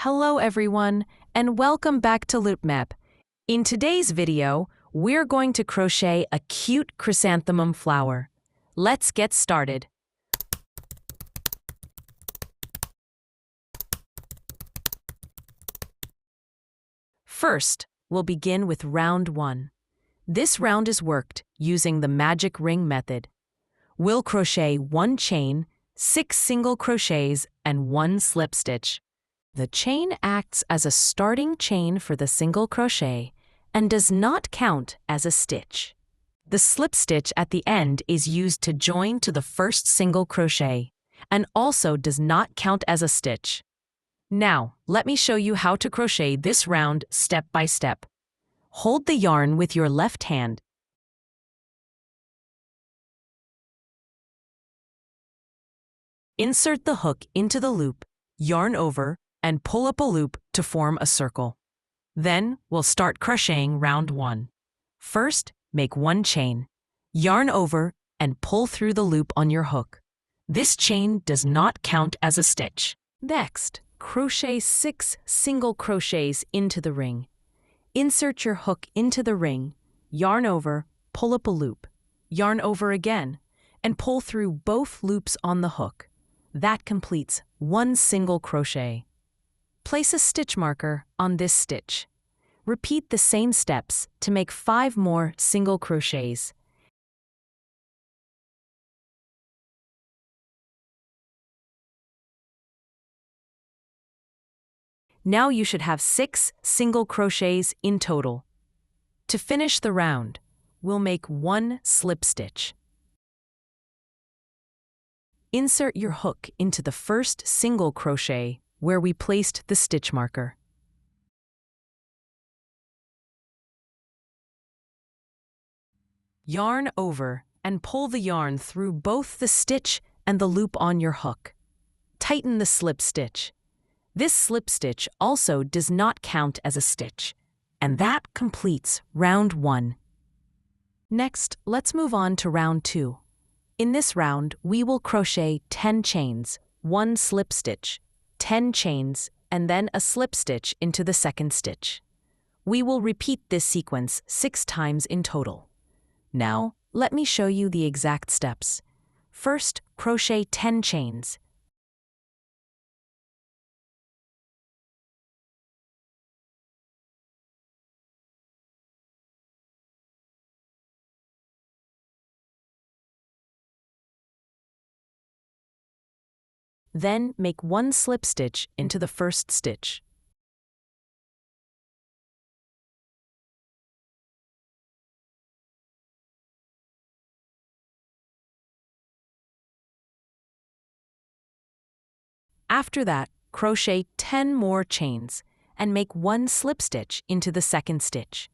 Hello everyone, and welcome back to LoopMap. In today's video, we're going to crochet a cute chrysanthemum flower. Let's get started. First, we'll begin with round 1. This round is worked using the magic ring method. We'll crochet 1 chain, 6 single crochets, and 1 slip stitch. The chain acts as a starting chain for the single crochet and does not count as a stitch. The slip stitch at the end is used to join to the first single crochet and also does not count as a stitch. Now, let me show you how to crochet this round step by step. Hold the yarn with your left hand. Insert the hook into the loop, yarn over, and pull up a loop to form a circle. Then, we'll start crocheting round 1. First, make 1 chain. Yarn over and pull through the loop on your hook. This chain does not count as a stitch. Next, crochet 6 single crochets into the ring. Insert your hook into the ring, yarn over, pull up a loop, yarn over again, and pull through both loops on the hook. That completes 1 single crochet. Place a stitch marker on this stitch. Repeat the same steps to make 5 more single crochets. Now you should have 6 single crochets in total. To finish the round, we'll make 1 slip stitch. Insert your hook into the first single crochet where we placed the stitch marker. Yarn over and pull the yarn through both the stitch and the loop on your hook. Tighten the slip stitch. This slip stitch also does not count as a stitch, and that completes round 1. Next, let's move on to round 2. In this round, we will crochet 10 chains, 1 slip stitch, 10 chains, and then a slip stitch into the second stitch. We will repeat this sequence 6 times in total. Now, let me show you the exact steps. First, crochet 10 chains. Then make 1 slip stitch into the first stitch. After that, crochet 10 more chains and make 1 slip stitch into the second stitch.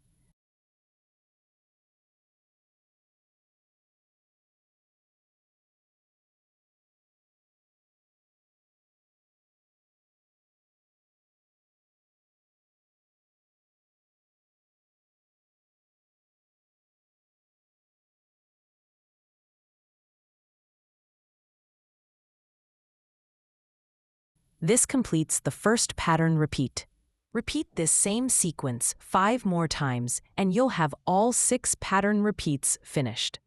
This completes the first pattern repeat. Repeat this same sequence 5 more times and you'll have all 6 pattern repeats finished.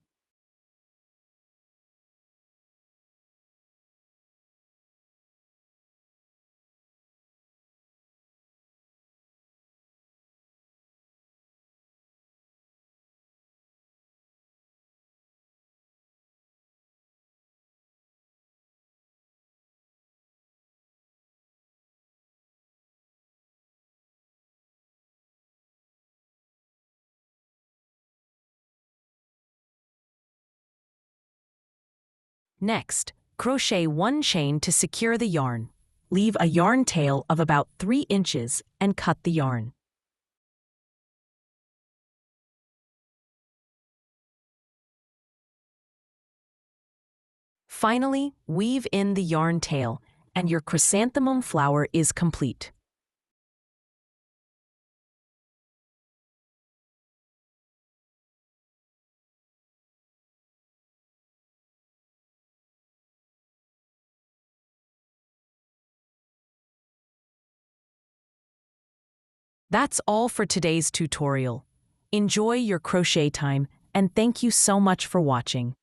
Next, crochet 1 chain to secure the yarn. Leave a yarn tail of about 3 inches and cut the yarn. Finally, weave in the yarn tail, and your chrysanthemum flower is complete. That's all for today's tutorial. Enjoy your crochet time and thank you so much for watching.